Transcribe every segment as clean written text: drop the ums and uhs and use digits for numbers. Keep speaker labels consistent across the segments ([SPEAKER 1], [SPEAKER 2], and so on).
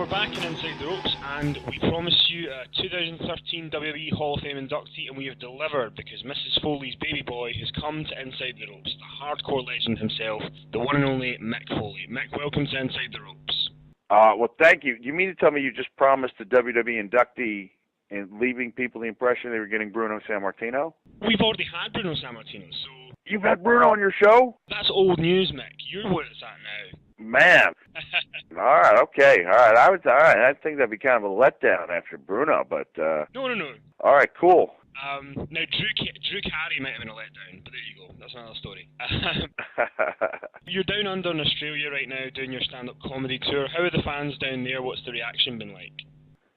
[SPEAKER 1] we're back in Inside the Ropes, and we promised you a 2013 WWE Hall of Fame inductee, and we have delivered, because Mrs. Foley's baby boy has come to Inside the Ropes, the hardcore legend himself, the one and only Mick Foley. Mick, welcome to Inside the Ropes.
[SPEAKER 2] Well, thank you. You mean to tell me you just promised the WWE inductee and leaving people the impression they were getting Bruno Sammartino?
[SPEAKER 1] We've already had Bruno Sammartino, so...
[SPEAKER 2] You've had Bruno on your show?
[SPEAKER 1] That's old news, Mick. You're where it's at now.
[SPEAKER 2] Man. All right, okay. All right, I think that'd be kind of a letdown after Bruno, but...
[SPEAKER 1] No.
[SPEAKER 2] All right, cool.
[SPEAKER 1] Now, Drew Carey might have been a letdown, but there you go. That's another story. You're down under in Australia right now doing your stand-up comedy tour. How are the fans down there? What's the reaction been like?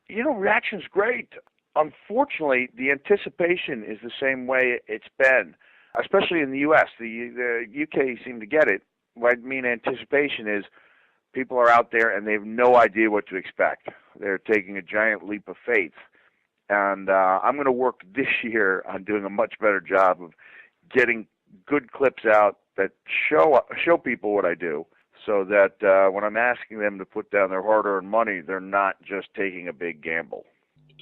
[SPEAKER 2] You know, reaction's great. Unfortunately, the anticipation is the same way it's been, especially in the U.S. The UK seem to get it. What I mean anticipation is people are out there and they have no idea what to expect. They're taking a giant leap of faith. And I'm going to work this year on doing a much better job of getting good clips out that show people what I do, so that when I'm asking them to put down their hard-earned money, they're not just taking a big gamble.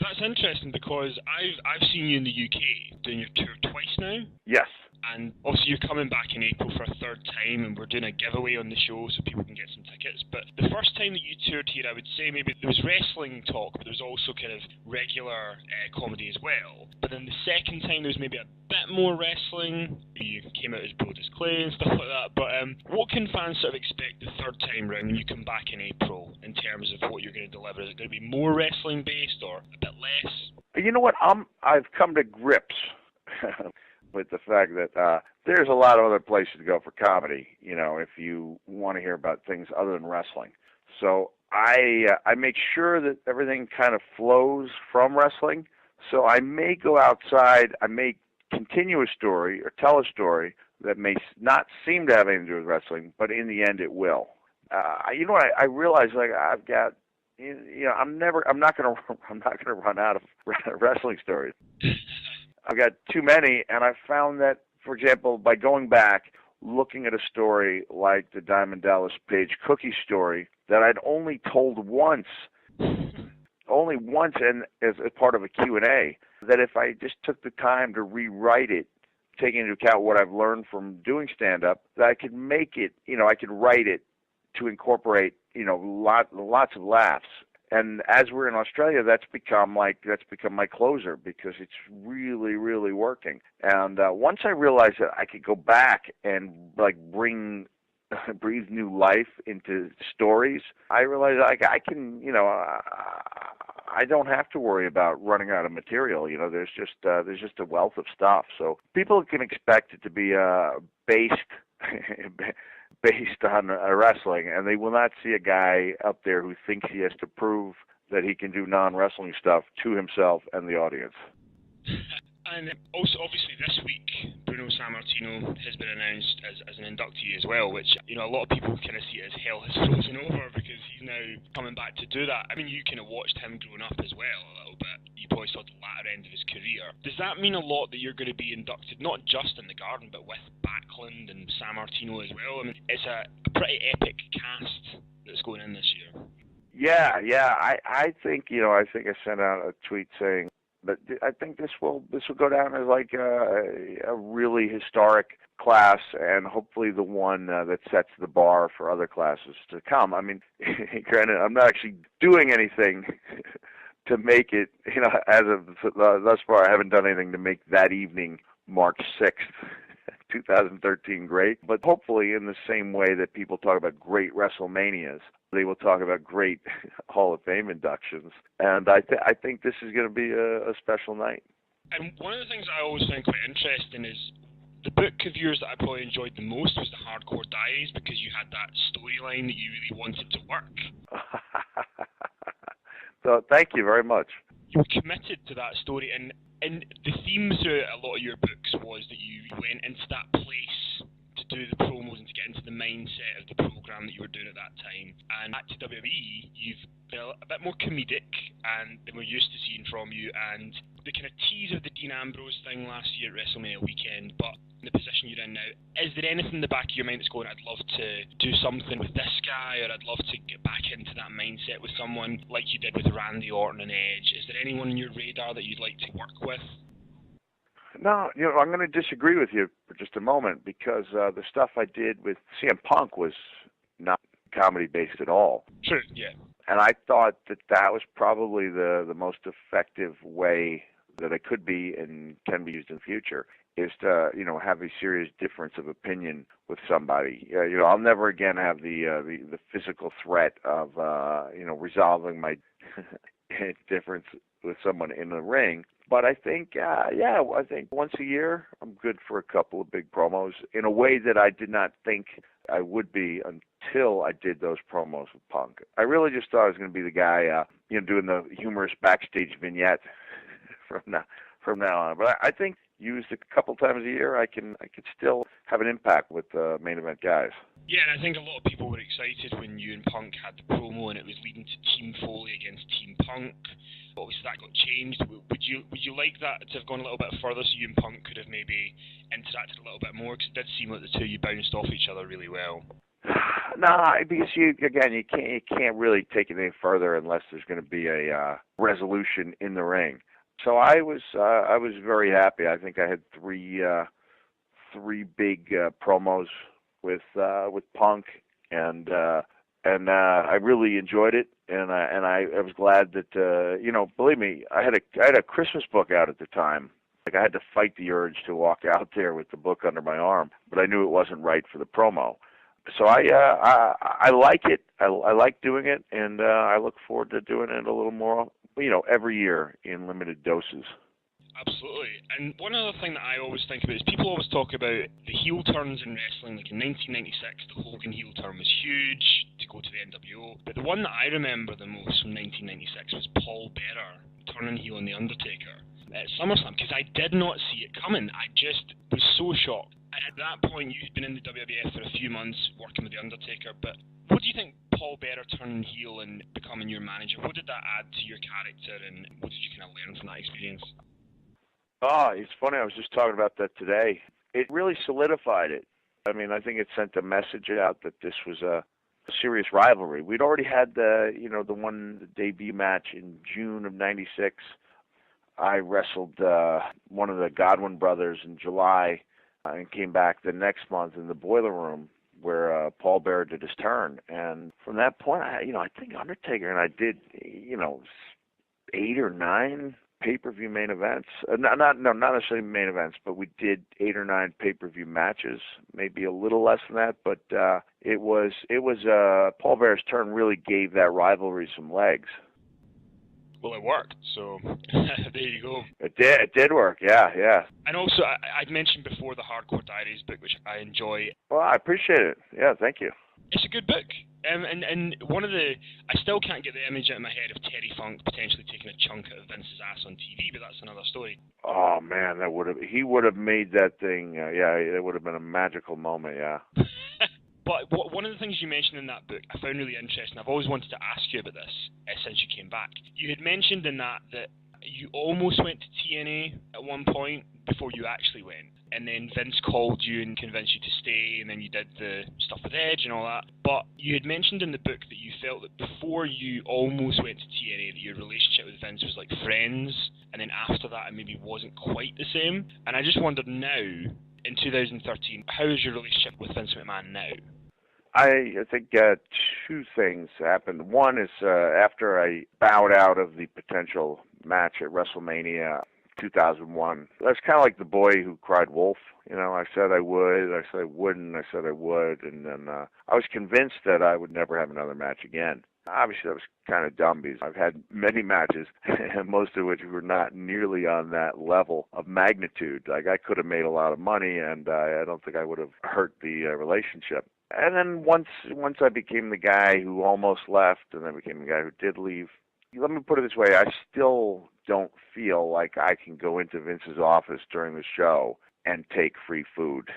[SPEAKER 1] That's interesting, because I've seen you in the UK doing your tour twice now.
[SPEAKER 2] Yes.
[SPEAKER 1] And obviously you're coming back in April for a third time, and we're doing a giveaway on the show so people can get some tickets. But the first time that you toured here, I would say maybe there was wrestling talk, but there was also kind of regular comedy as well. But then the second time there was maybe a bit more wrestling. You came out as Brodus Clay and stuff like that. But what can fans sort of expect the third time round when you come back in April in terms of what you're going to deliver? Is it going to be more wrestling based or a bit less?
[SPEAKER 2] You know what? I've come to grips with the fact that there's a lot of other places to go for comedy, you know, if you want to hear about things other than wrestling. So I make sure that everything kind of flows from wrestling. So I may go outside, I may continue a story or tell a story that may not seem to have anything to do with wrestling, but in the end it will. You know what? I realize, like, I've got, you know, I'm not going to run out of wrestling stories. I've got too many, and I've found that, for example, by going back, looking at a story like the Diamond Dallas Page cookie story that I'd only told once, and as part of a Q&A, that if I just took the time to rewrite it, taking into account what I've learned from doing stand-up, that I could make it, you know, I could write it to incorporate, you know, lots of laughs. And as we're in Australia, that's become my closer, because it's really, really working. And once I realized that I could go back and like breathe new life into stories, I realized I can, you know, I don't have to worry about running out of material. You know, there's just a wealth of stuff. So people can expect it to be based on wrestling, and they will not see a guy up there who thinks he has to prove that he can do non-wrestling stuff to himself and the audience.
[SPEAKER 1] And also, obviously, this week, Bruno Sammartino has been announced as an inductee as well, which, you know, a lot of people kind of see it as hell has frozen over, because he's now coming back to do that. I mean, you kind of watched him growing up as well a little bit. You probably saw the latter end of his career. Does that mean a lot that you're going to be inducted, not just in the Garden, but with Backlund and Sammartino as well? I mean, it's a pretty epic cast that's going in this year. Yeah.
[SPEAKER 2] I think I sent out a tweet saying, but I think this will go down as like a really historic class, and hopefully the one that sets the bar for other classes to come. I mean, granted, I'm not actually doing anything to make it, you know, as of thus far, I haven't done anything to make that evening, March 6th, 2013, great. But hopefully in the same way that people talk about great WrestleManias, they will talk about great Hall of Fame inductions. And I think this is going to be a special night.
[SPEAKER 1] And one of the things I always find quite interesting is the book of yours that I probably enjoyed the most was the Hardcore Diaries, because you had that storyline that you really wanted to work.
[SPEAKER 2] So thank you very much.
[SPEAKER 1] You were committed to that story, and the theme through a lot of your books was that you went into that place to do the promos and to get into the mindset of the program that you were doing at that time. And back to WWE, you've bit more comedic and than we're used to seeing from you, and the kind of tease of the Dean Ambrose thing last year at WrestleMania weekend, but in the position you're in now, is there anything in the back of your mind that's going, I'd love to do something with this guy, or I'd love to get back into that mindset with someone like you did with Randy Orton and Edge? Is there anyone on your radar that you'd like to work with?
[SPEAKER 2] No, I'm going to disagree with you for just a moment, because the stuff I did with CM Punk was not comedy-based at all.
[SPEAKER 1] Sure, yeah.
[SPEAKER 2] And I thought that was probably the most effective way that it could be and can be used in the future, is to, have a serious difference of opinion with somebody. I'll never again have the physical threat of, resolving my difference with someone in the ring. But I think, I think once a year I'm good for a couple of big promos in a way that I did not think I would be until I did those promos with Punk. I really just thought I was going to be the guy, doing the humorous backstage vignette from now on. But I think used a couple times a year, I could still have an impact with main event guys.
[SPEAKER 1] Yeah, and I think a lot of people were excited when you and Punk had the promo and it was leading to Team Foley against Team Punk. Obviously that got changed. Would you like that to have gone a little bit further so you and Punk could have maybe interacted a little bit more? Because it did seem like the two of you bounced off each other really well.
[SPEAKER 2] Nah, because you can't really take it any further unless there's going to be a resolution in the ring. So I was very happy. I think I had three big promos with Punk, and I really enjoyed it, and I was glad that believe me, I had a Christmas book out at the time. Like, I had to fight the urge to walk out there with the book under my arm, but I knew it wasn't right for the promo. So I like it. I like doing it, and I look forward to doing it a little more, every year in limited doses.
[SPEAKER 1] Absolutely. And one other thing that I always think about is people always talk about the heel turns in wrestling. Like in 1996, the Hogan heel turn was huge to go to the NWO. But the one that I remember the most from 1996 was Paul Bearer turning heel on The Undertaker at SummerSlam, because I did not see it coming. I just was so shocked. At that point, you'd been in the WWF for a few months working with The Undertaker, but what do you think Paul Bearer turning heel and becoming your manager, what did that add to your character, and what did you kind of learn from that experience?
[SPEAKER 2] Oh, it's funny. I was just talking about that today. It really solidified it. I mean, I think it sent a message out that this was a serious rivalry. We'd already had the debut match in June of '96. I wrestled one of the Godwin brothers in July and came back the next month in the Boiler Room where Paul Bearer did his turn. And from that point, I think Undertaker and I did, 8 or 9 pay-per-view main events. Not necessarily main events, but we did 8 or 9 pay-per-view matches, maybe a little less than that. But it was Paul Bearer's turn really gave that rivalry some legs.
[SPEAKER 1] Well, it worked, so there you go.
[SPEAKER 2] It did work, yeah.
[SPEAKER 1] And also, I'd mentioned before the Hardcore Diaries book, which I enjoy.
[SPEAKER 2] Well, I appreciate it. Yeah, thank you.
[SPEAKER 1] It's a good book. And one of the, I still can't get the image out of my head of Terry Funk potentially taking a chunk out of Vince's ass on TV, but that's another story.
[SPEAKER 2] Oh man, he would have made that thing. It would have been a magical moment. Yeah.
[SPEAKER 1] But one of the things you mentioned in that book I found really interesting. I've always wanted to ask you about this since you came back. You had mentioned in that you almost went to TNA at one point before you actually went. And then Vince called you and convinced you to stay, and then you did the stuff with Edge and all that. But you had mentioned in the book that you felt that before you almost went to TNA, that your relationship with Vince was like friends, and then after that it maybe wasn't quite the same. And I just wondered now, in 2013, how is your relationship with Vince McMahon now?
[SPEAKER 2] I think 2 things happened. One is after I bowed out of the potential match at WrestleMania 2001. That's kind of like the boy who cried wolf. I said I would, I said I wouldn't, I said I would, and then I was convinced that I would never have another match again. Obviously, that was kind of dumb because I've had many matches, most of which were not nearly on that level of magnitude. Like, I could have made a lot of money, and I don't think I would have hurt the relationship. And then once I became the guy who almost left, and then became the guy who did leave, let me put it this way, I still don't feel like I can go into Vince's office during the show and take free food.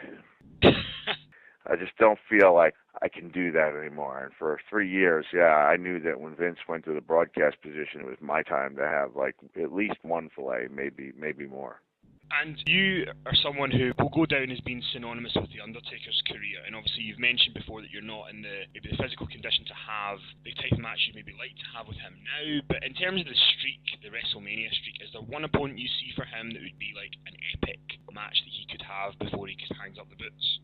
[SPEAKER 2] I just don't feel like I can do that anymore. And for 3 years, yeah, I knew that when Vince went to the broadcast position, it was my time to have like at least one fillet, maybe more.
[SPEAKER 1] And you are someone who will go down as being synonymous with The Undertaker's career. And obviously you've mentioned before that you're not in maybe the physical condition to have the type of match you maybe like to have with him now. But in terms of the streak, the WrestleMania streak, is there one opponent you see for him that would be like an epic match that he could have before he hangs up the boots?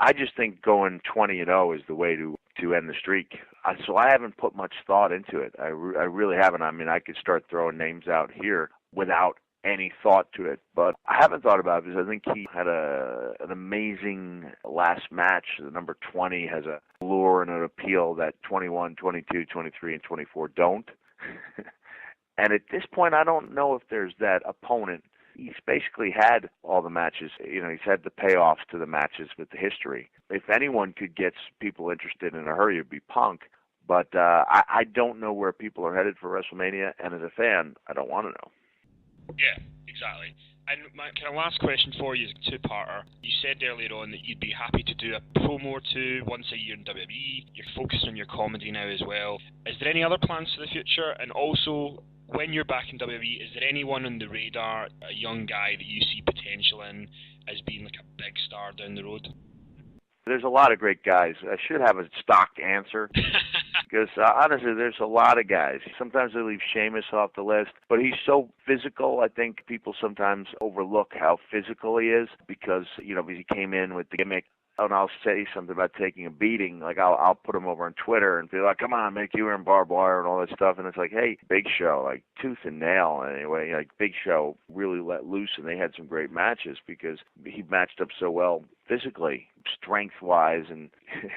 [SPEAKER 2] I just think going 20-0 is the way to end the streak. So I haven't put much thought into it. I really haven't. I mean, I could start throwing names out here without any thought to it, but I haven't thought about it because I think he had an amazing last match. The number 20 has a lure and an appeal that 21, 22, 23, and 24 don't. And at this point, I don't know if there's that opponent. He's basically had all the matches. You know, he's had the payoffs to the matches with the history. If anyone could get people interested in a hurry, it'd be Punk. But I don't know where people are headed for WrestleMania, and as a fan, I don't want to know.
[SPEAKER 1] Yeah, exactly. And my kind of last question for you is a two-parter. You said earlier on that you'd be happy to do a promo or two once a year in WWE. You're focused on your comedy now as well. Is there any other plans for the future? And also, when you're back in WWE, is there anyone on the radar, a young guy that you see potential in as being like a big star down the road?
[SPEAKER 2] There's a lot of great guys. I should have a stock answer because honestly, there's a lot of guys. Sometimes they leave Sheamus off the list, but he's so physical. I think people sometimes overlook how physical he is because, you know, he came in with the gimmick. And I'll say something about taking a beating, like I'll put him over on Twitter and be like, come on, Mick, you were in barbed wire and all that stuff. And it's like, hey, Big Show, like tooth and nail anyway. Like Big Show really let loose, and they had some great matches because he matched up so well physically, strength-wise, and,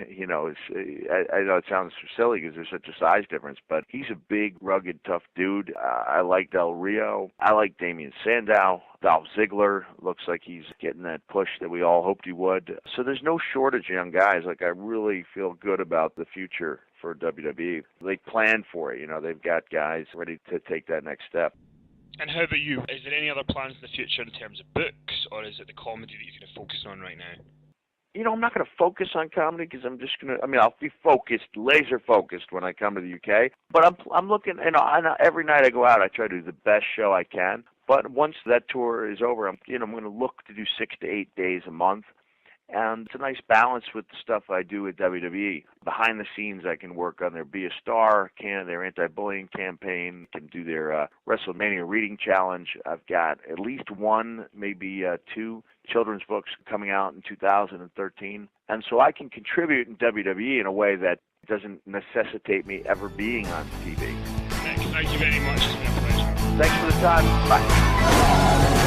[SPEAKER 2] you know, I know it sounds silly because there's such a size difference, but he's a big, rugged, tough dude. I like Del Rio. I like Damien Sandow. Dolph Ziggler looks like he's getting that push that we all hoped he would. So there's no shortage of young guys. Like, I really feel good about the future for WWE. They plan for it. You know, they've got guys ready to take that next step.
[SPEAKER 1] And how about you? Is there any other plans in the future in terms of books, or is it the comedy that you're going to focus on right now?
[SPEAKER 2] You know, I'm not going to focus on comedy because I'm just going to, I mean, I'll be focused, laser focused when I come to the UK. But I'm looking, you know, every night I go out, I try to do the best show I can. But once that tour is over, I'm going to look to do 6 to 8 days a month. And it's a nice balance with the stuff I do at WWE. Behind the scenes, I can work on their Be a Star, their anti-bullying campaign, can do their WrestleMania reading challenge. I've got at least one, maybe two children's books coming out in 2013. And so I can contribute in WWE in a way that doesn't necessitate me ever being on TV.
[SPEAKER 1] Thank you very much. It's been a pleasure.
[SPEAKER 2] Thanks for the time. Bye.